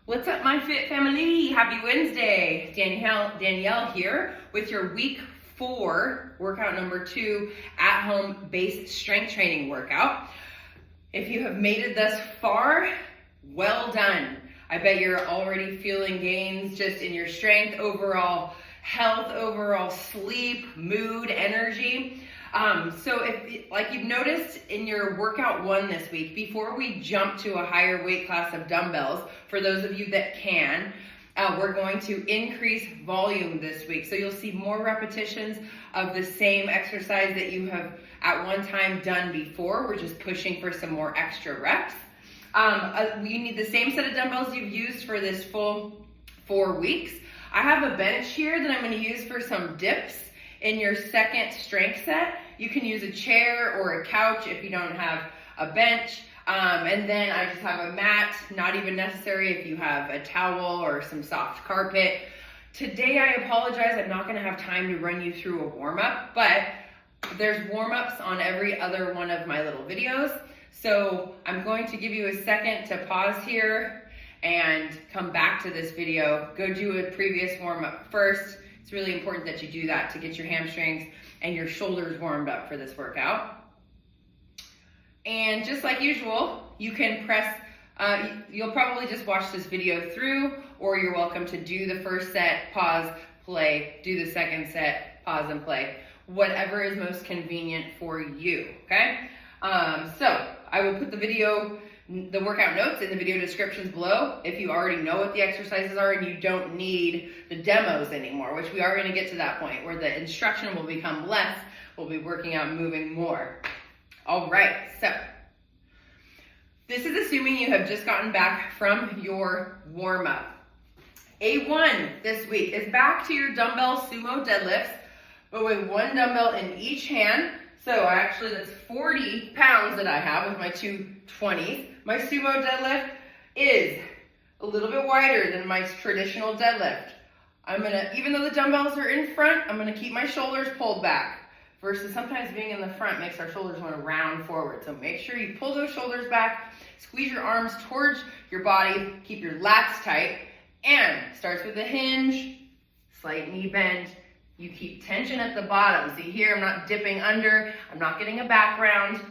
What's up, my fit family? Happy Wednesday. Danielle here with your week 4 workout number 2 at home base strength training workout. If you have made it thus far, well done. I bet you're already feeling gains just in your strength, overall health, overall sleep, mood, energy. So if, like you've noticed in your workout 1 this week, before we jump to a higher weight class of dumbbells, for those of you that can, we're going to increase volume this week. So you'll see more repetitions of the same exercise that you have at one time done before. We're just pushing for some more extra reps. You need the same set of dumbbells you've used for this full 4 weeks. I have a bench here that I'm going to use for some dips in your second strength set. You can use a chair or a couch if you don't have a bench. And then I just have a mat, not even necessary if you have a towel or some soft carpet. Today, I apologize, I'm not gonna have time to run you through a warm-up, but there's warm-ups on every other one of my little videos. So I'm going to give you a second to pause here and come back to this video. Go do a previous warm-up first. It's really important that you do that to get your hamstrings and your shoulders warmed up for this workout. And just like usual, you can press, you'll probably just watch this video through, or you're welcome to do the first set, pause, play, do the second set, pause and play. Whatever is most convenient for you, okay? So I will put the workout notes in the video descriptions below if you already know what the exercises are and you don't need the demos anymore, which we are going to get to that point where the instruction will become less. We'll be working out moving more. All right, so this is assuming you have just gotten back from your warm-up. A1 this week is back to your dumbbell sumo deadlifts, but with 1 dumbbell in each hand. So actually that's 40 pounds that I have with my 2 20s. My sumo deadlift is a little bit wider than my traditional deadlift. Even though the dumbbells are in front, I'm gonna keep my shoulders pulled back, versus sometimes being in the front makes our shoulders want to round forward. So make sure you pull those shoulders back, squeeze your arms towards your body, keep your lats tight, and starts with a hinge, slight knee bend. You keep tension at the bottom. See here, I'm not dipping under, I'm not getting a background.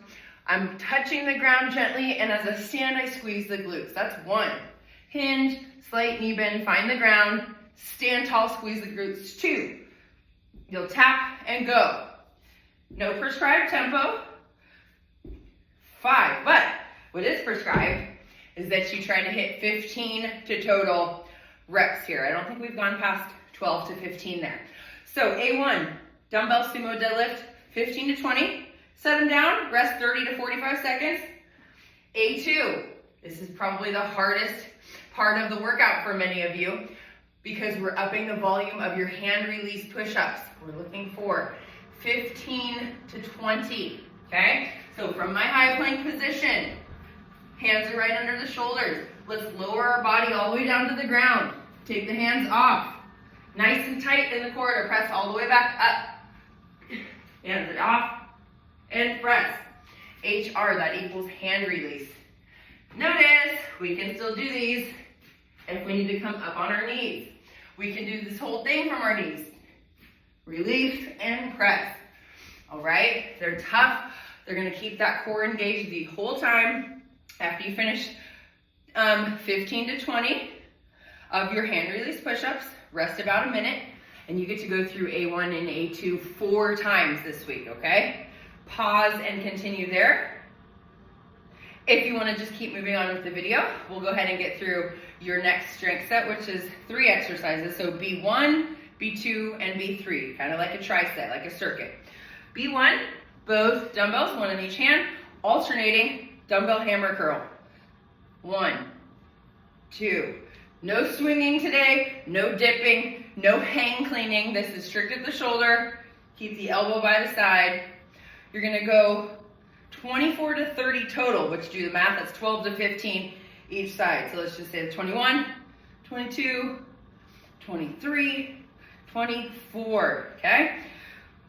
I'm touching the ground gently, and as I stand, I squeeze the glutes. That's 1. Hinge, slight knee bend, find the ground, stand tall, squeeze the glutes. 2. You'll tap and go. No prescribed tempo. 5, but what is prescribed is that you try to hit 15 to total reps here. I don't think we've gone past 12 to 15 there. So A1, dumbbell sumo deadlift, 15 to 20. Set them down, rest 30 to 45 seconds. A2, this is probably the hardest part of the workout for many of you because we're upping the volume of your hand release push-ups. We're looking for 15 to 20, okay? So from my high plank position, hands are right under the shoulders. Let's lower our body all the way down to the ground. Take the hands off. Nice and tight in the core to press all the way back up. Hands are off. And press. HR, that equals hand release. Notice, we can still do these if we need to come up on our knees. We can do this whole thing from our knees. Release and press. All right, they're tough. They're gonna keep that core engaged the whole time. After you finish 15 to 20 of your hand release push-ups, rest about a minute, and you get to go through A1 and A2 4 times this week, okay? Pause and continue there. If you want to just keep moving on with the video, we'll go ahead and get through your next strength set, which is 3 exercises. So B1, B2, and B3, kind of like a tri-set, like a circuit. B1, both dumbbells, 1 in each hand, alternating dumbbell hammer curl. 1, 2. No swinging today, no dipping, no hang cleaning. This is strict at the shoulder. Keep the elbow by the side. You're gonna go 24 to 30 total, which do the math, that's 12 to 15 each side. So let's just say 21, 22, 23, 24, okay?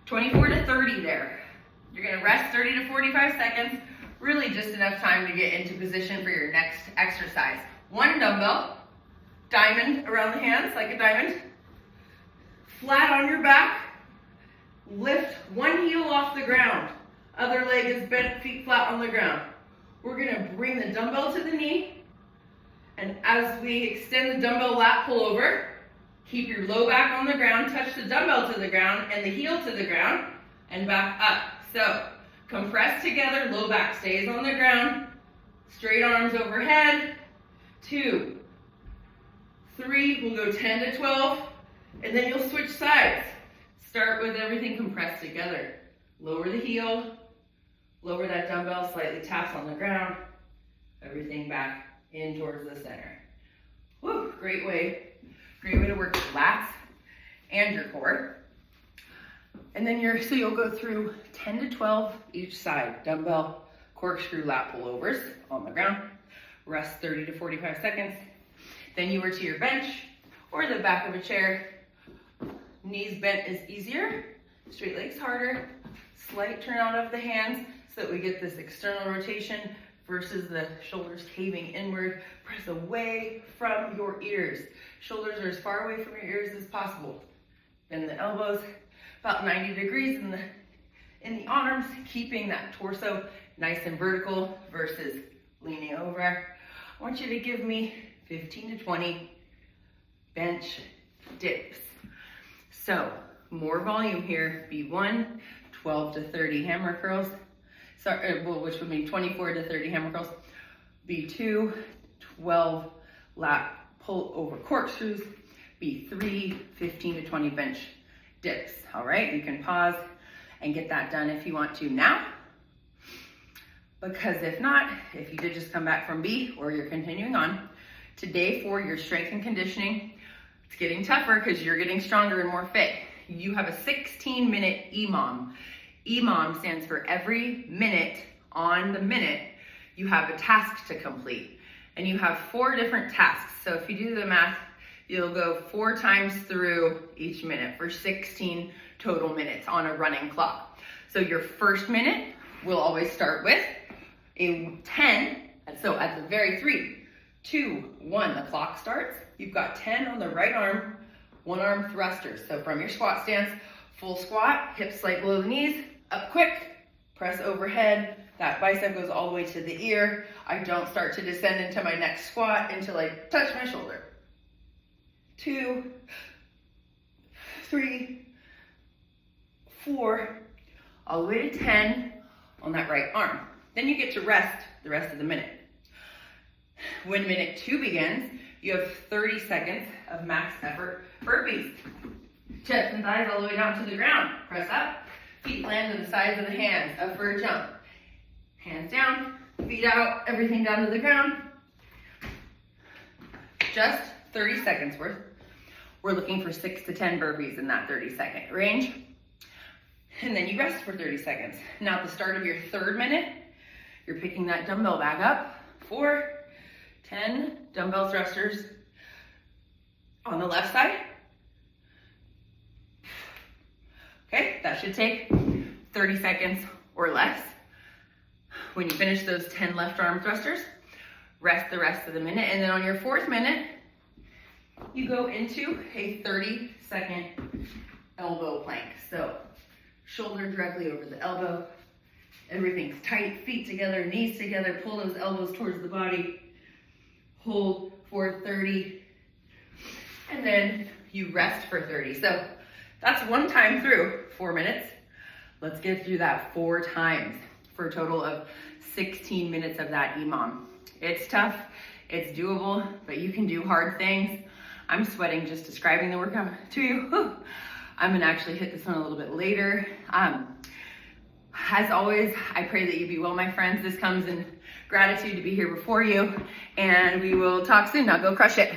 24 to 30 there. You're gonna rest 30 to 45 seconds, really just enough time to get into position for your next exercise. 1 dumbbell, diamond around the hands, like a diamond. Flat on your back. Lift one heel off the ground. Other leg is bent, feet flat on the ground. We're gonna bring the dumbbell to the knee. And as we extend the dumbbell lat pull over, keep your low back on the ground, touch the dumbbell to the ground and the heel to the ground, and back up. So compress together, low back stays on the ground, straight arms overhead. 2, 3, we'll go 10 to 12, and then you'll switch sides. Start with everything compressed together. Lower the heel, lower that dumbbell, slightly taps on the ground, everything back in towards the center. Woo, great way to work your lats and your core. And then so you'll go through 10 to 12 each side, dumbbell, corkscrew lat pull-overs on the ground. Rest 30 to 45 seconds. Then you were to your bench or the back of a chair. Knees bent is easier, straight legs harder. Slight turn out of the hands so that we get this external rotation versus the shoulders caving inward. Press away from your ears. Shoulders are as far away from your ears as possible. Bend the elbows about 90 degrees in the arms, keeping that torso nice and vertical versus leaning over. I want you to give me 15 to 20 bench dips. So more volume here. B1, 12 to 30 hammer curls. Which would mean 24 to 30 hammer curls. B2, 12 lat pull over corkscrews. B3, 15 to 20 bench dips. All right, you can pause and get that done if you want to now. Because if not, if you did just come back from B or you're continuing on, today for your strength and conditioning, it's getting tougher because you're getting stronger and more fit. You have a 16-minute EMOM. EMOM stands for every minute on the minute, you have a task to complete. And you have 4 different tasks. So if you do the math, you'll go 4 times through each minute for 16 total minutes on a running clock. So your first minute will always start with a 10. So at the very 3, 2, 1, the clock starts. You've got 10 on the right arm, 1 arm thrusters. So from your squat stance, full squat, hips slight below the knees, up quick, press overhead. That bicep goes all the way to the ear. I don't start to descend into my next squat until I touch my shoulder. 2, 3, 4, all the way to 10 on that right arm. Then you get to rest the rest of the minute. When minute 2 begins, you have 30 seconds of max effort burpees. Chest and thighs all the way down to the ground. Press up, feet land to the sides of the hands, up for a jump. Hands down, feet out, everything down to the ground. Just 30 seconds worth. We're looking for 6 to 10 burpees in that 30-second range. And then you rest for 30 seconds. Now at the start of your 3rd minute, you're picking that dumbbell back up. 4, 10 dumbbell thrusters on the left side. Okay, that should take 30 seconds or less. When you finish those 10 left arm thrusters, rest the rest of the minute. And then on your 4th minute, you go into a 30-second elbow plank. So shoulder directly over the elbow. Everything's tight, feet together, knees together. Pull those elbows towards the body. Hold for 30. And then you rest for 30. So that's 1 time through 4 minutes. Let's get through that 4 times for a total of 16 minutes of that EMOM. It's tough, it's doable, but you can do hard things. I'm sweating just describing the workout to you. Whew. I'm gonna actually hit this one a little bit later. As always, I pray that you be well, my friends. This comes in gratitude to be here before you, and we will talk soon. Now go crush it.